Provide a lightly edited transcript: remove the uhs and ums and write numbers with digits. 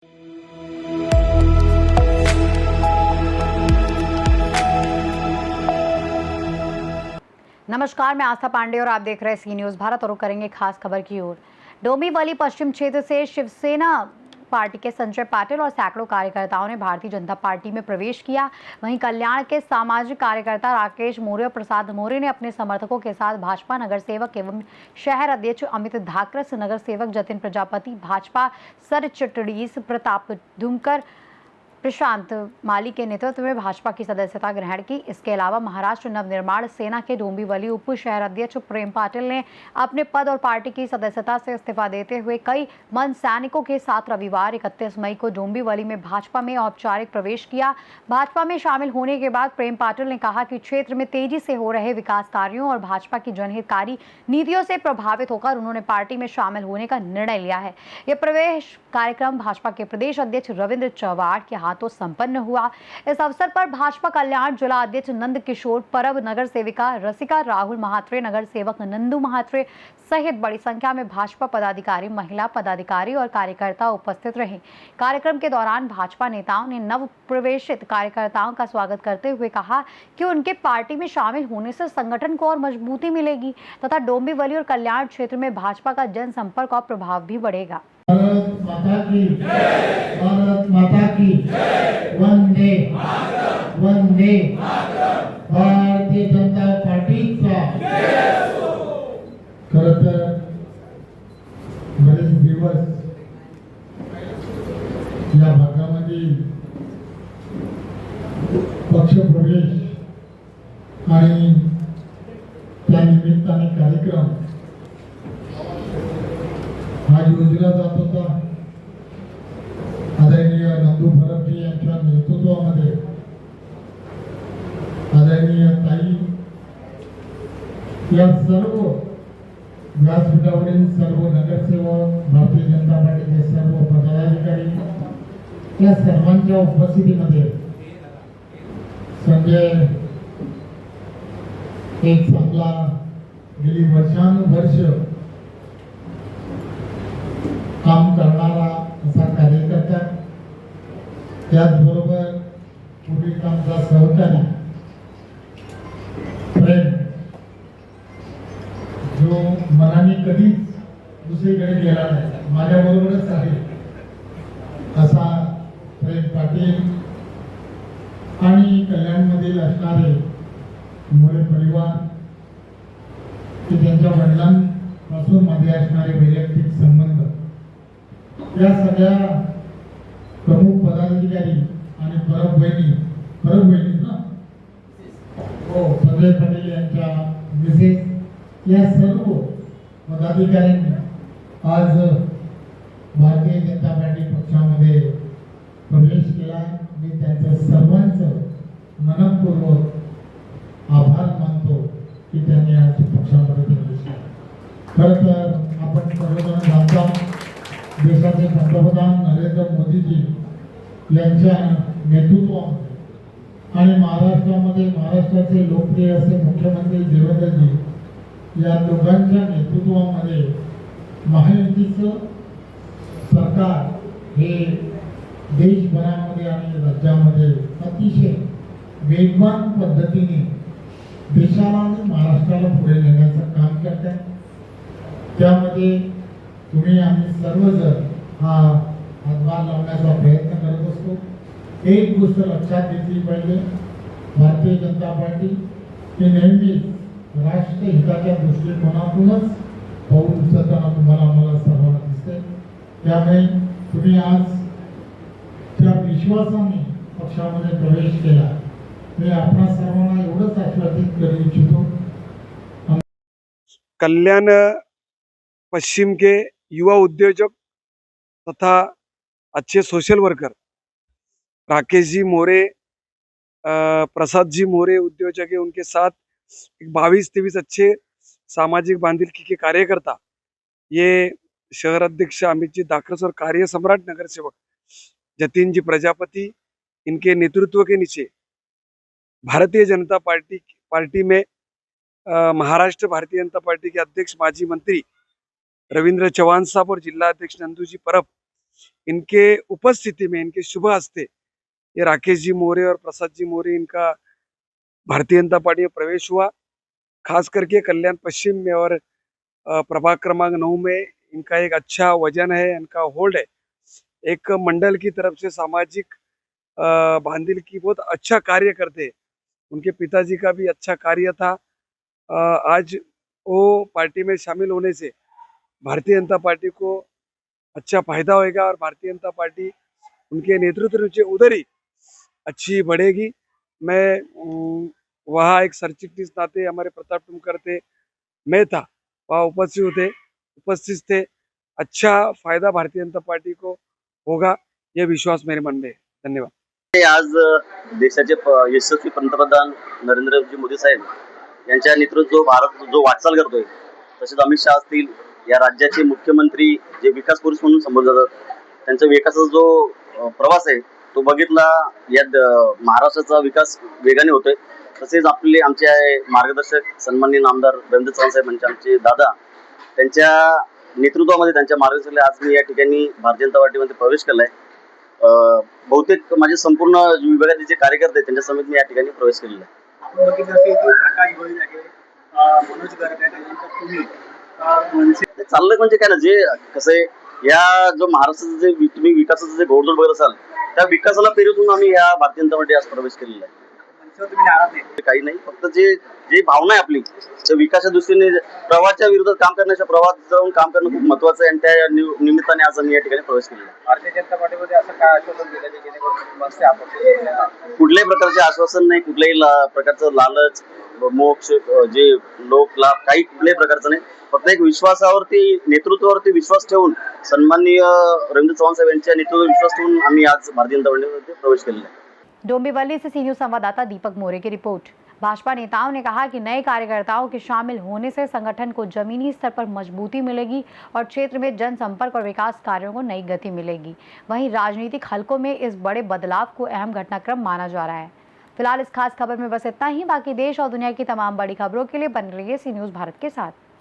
नमस्कार, मैं आस्था पांडे और आप देख रहे हैं सी न्यूज भारत और करेंगे खास खबर की ओर। डोंबिवली पश्चिम क्षेत्र से शिवसेना पार्टी के संजय पाटिल और सैकड़ों कार्यकर्ताओं ने भारतीय जनता पार्टी में प्रवेश किया। वहीं कल्याण के सामाजिक कार्यकर्ता राकेश मौर्य और प्रसाद मौर्य ने अपने समर्थकों के साथ भाजपा नगर सेवक एवं शहर अध्यक्ष अमित धाकरस, नगर सेवक जतिन प्रजापति, भाजपा सर चिटड़ीस प्रताप धुमकर, प्रशांत माली के नेतृत्व में भाजपा की सदस्यता ग्रहण की। इसके अलावा महाराष्ट्र नवनिर्माण सेना के डोंबिवली उप शहर अध्यक्ष प्रेम पाटिल ने अपने पद और पार्टी की सदस्यता से इस्तीफा देते हुए कई मन सैनिकों के साथ रविवार 31 मई को डोंबिवली में भाजपा में औपचारिक प्रवेश किया। भाजपा में शामिल होने के बाद प्रेम पाटिल ने कहा कि क्षेत्र में तेजी से हो रहे विकास कार्यों और भाजपा की जनहितकारी नीतियों से प्रभावित होकर उन्होंने पार्टी में शामिल होने का निर्णय लिया है। यह प्रवेश कार्यक्रम भाजपा के प्रदेश अध्यक्ष रविंद्र चव्हाण के हाथों संपन्न हुआ। इस अवसर पर भाजपा कल्याण जिला अध्यक्ष नंद किशोर परब, नगर सेविका रसिका राहुल महात्रे, नगर सेवक नंदू महात्रे सहित बड़ी संख्या में भाजपा पदाधिकारी, महिला पदाधिकारी और कार्यकर्ता उपस्थित रहे। कार्यक्रम के दौरान भाजपा नेताओं ने नव प्रवेशित कार्यकर्ताओं का स्वागत करते हुए कहा कि उनके पार्टी में शामिल होने से संगठन को और मजबूती मिलेगी तथा डोंबिवली और कल्याण क्षेत्र में भाजपा का जनसंपर्क और प्रभाव भी बढ़ेगा। भारत माता की जय, भारत माता की जय, वंदे मातरम, वंदे मातरम, भारतीय जनता पार्टीचा खरं तर बरेच दिवस या भागामध्ये पक्षप्रवेश आणि त्या निमित्ताने कार्यक्रम आज योजला जात होता। आदरणीय नंदू फरकजी यांच्या नेतृत्वामध्ये आदरणीय ताई या सर्व व्यासपीठावरील सर्व नगरसेवक, भारतीय जनता पार्टीचे सर्व पदाधिकारी या सर्वांच्या उपस्थितीमध्ये संजय एक चांगला गेली वर्षानुवर्ष काम करणारा असा कार्यकर्ता, त्याचबरोबर पूर्वी आमचा सहकारी प्रेम, जो मनाने कधीच दुसरीकडे गेला नाही, माझ्याबरोबरच आहे असा प्रेम पाटील आणि कल्याणमधील असणारे मोरे परिवार, की त्यांच्या वडिलांपासून मध्ये असणारे वैयक्तिक संबंध, या सगळ्या प्रमुख पदाधिकारी आणि परब बहिणी ना हो संजय पाटील यांच्या मिसेस या सर्व पदाधिकाऱ्यांनी आज भारतीय जनता पार्टी पक्षामध्ये प्रवेश केला। मी त्यांच्या सर्वांचं मनपूर्वक आभार मानतो की त्यांनी आज पक्षामध्ये प्रवेश केला। खरं तर आपण सर्वजण जाणता देशाचे पंतप्रधान नरेंद्र मोदीजी यांच्या नेतृत्वामध्ये आणि महाराष्ट्राचे लोकप्रिय असे मुख्यमंत्री देवेंद्रजी या दोघांच्या नेतृत्वामध्ये महायुतीचं सरकार हे देशभरामध्ये आणि राज्यामध्ये अतिशय वेगवान पद्धतीने देशाला आणि महाराष्ट्राला पुढे नेण्याचं काम करतात। त्यामध्ये तुम्ही आम्ही सर्वजण हा हातभार लावण्याचा प्रयत्न करत असतो। एक गोष्ट लक्षात घेतली पाहिजे, भारतीय जनता पार्टी ही नेहमीच राष्ट्रहिताच्या दृष्टिकोनातूनच पाऊल उचलताना तुम्हाला आम्हाला सर्वांना दिसते। त्यामुळे तुम्ही आज त्या विश्वासाने पक्षामध्ये प्रवेश केला। मी आपणा सर्वांना एवढंच आश्वासित करू इच्छितो, कल्याण पश्चिम के युवा उद्योजक तथा अच्छे सोशल वर्कर राकेश जी मोरे, प्रसाद जी मोरे उद्योजक है, उनके साथ 22-23 अच्छे सामाजिक बांधिलकी के कार्यकर्ता, ये शहर अध्यक्ष अमित जी धाकरस और कार्य सम्राट नगर सेवक जतिन जी प्रजापति, इनके नेतृत्व के नीचे भारतीय जनता पार्टी में महाराष्ट्र भारतीय जनता पार्टी के अध्यक्ष माजी मंत्री रविंद्र चव्हाण साहब और जिला अध्यक्ष नंदू जी परब इनके उपस्थिति में, इनके शुभ हस्ते ये राकेश जी मोरे और प्रसाद जी मोरे इनका भारतीय जनता पार्टी में प्रवेश हुआ। खास करके कल्याण पश्चिम में और प्रभाग क्रमांक 9 में इनका एक अच्छा वजन है, इनका होल्ड है। एक मंडल की तरफ से सामाजिक बांधिल की बहुत अच्छा कार्य करते हैं। उनके पिताजी का भी अच्छा कार्य था। आज वो पार्टी में शामिल होने से भारतीय जनता पार्टी को अच्छा फायदा होएगा और भारतीय जनता पार्टी उनके नेतृत्व से उधर ही अच्छी बढ़ेगी। मैं वहाँ एक सरचिटनीस नाते हमारे प्रताप टुमकर थे, मैं था, वहाँ उपस्थित थे। अच्छा फायदा भारतीय जनता पार्टी को होगा, यह विश्वास मेरे मन में है। धन्यवाद। आज देशाचे यशस्वी पंतप्रधान नरेंद्रजी मोदी साहेब यांच्या नेतृत्व भारत जो वाटचाल करतोय, तसेच अमित शहा असतील, या राज्याचे मुख्यमंत्री जे विकास पुरुष म्हणून संबोधले जातात, त्यांचा विकासाचा जो प्रवास आहे तो बघितला, यात महाराष्ट्राचा विकास वेगाने होतोय। तसेच आमचे मार्गदर्शक सन्माननीय आमदार रवींद्र चव्हाण साहेब यांचे आमचे दादा, त्यांच्या नेतृत्वामध्ये, त्यांच्या मार्गदर्शनाखाली आज मी या ठिकाणी भारतीय जनता पार्टीमध्ये प्रवेश केलाय। बहुतेक माझे संपूर्ण विभागाचे जे कार्यकर्ते आहेत त्यांच्या समेत मी या ठिकाणी प्रवेश केलेला आहे। आपण बघितलं असेल की प्रकाश गोळी आहे, मनोज गर्ग आहे, त्यानंतर तुम्ही ते चाललंय म्हणजे काय ना, जे कसं आहे, या जो महाराष्ट्राचं जे तुम्ही विकासाचं जे घोडदौड बघत असाल, त्या विकासाला पेरूतून आम्ही या भारतीय जनता पार्टी आज प्रवेश केलेला आहे। मनसेवर तुम्ही नाराज नाही? काही नाही, फक्त जे जे भावना आहे आपली, त्या विकासाच्या दृष्टीने प्रवाहाच्या विरोधात काम करण्याच्या, प्रवाहात जाऊन काम करणं खूप महत्वाचं आहे आणि त्या निमित्ताने आज आम्ही या ठिकाणी प्रवेश केलेला आहे। भारतीय जनता पार्टीमध्ये असं काय आश्वासन दिलं की जेणेकरून मनसे अपक्ष सोडण्यात आले? कुठल्याही प्रकारचे आश्वासन नाही, कुठल्याही प्रकारचं लालच, मोक्ष, जे लोक लाभ, काही कुठल्याही प्रकारचं नाही। फक्त एक विश्वासावरती, नेतृत्वावरती विश्वास ठेवून, सन्माननीय रवींद्र चव्हाण साहेब यांच्या नेतृत्वावर विश्वास ठेवून आम्ही आज भारतीय जनता पार्टीमध्ये प्रवेश केलेला आहे। डोंबिवली से सी न्यूज संवाददाता दीपक मोरे की रिपोर्ट। भाजपा नेताओं ने कहा कि नए कार्यकर्ताओं के शामिल होने से संगठन को जमीनी स्तर पर मजबूती मिलेगी और क्षेत्र में जनसंपर्क और विकास कार्यों को नई गति मिलेगी। वहीं राजनीतिक हलकों में इस बड़े बदलाव को अहम घटनाक्रम माना जा रहा है। फिलहाल इस खास खबर में बस इतना ही। बाकी देश और दुनिया की तमाम बड़ी खबरों के लिए बने रहिए सी न्यूज भारत के साथ।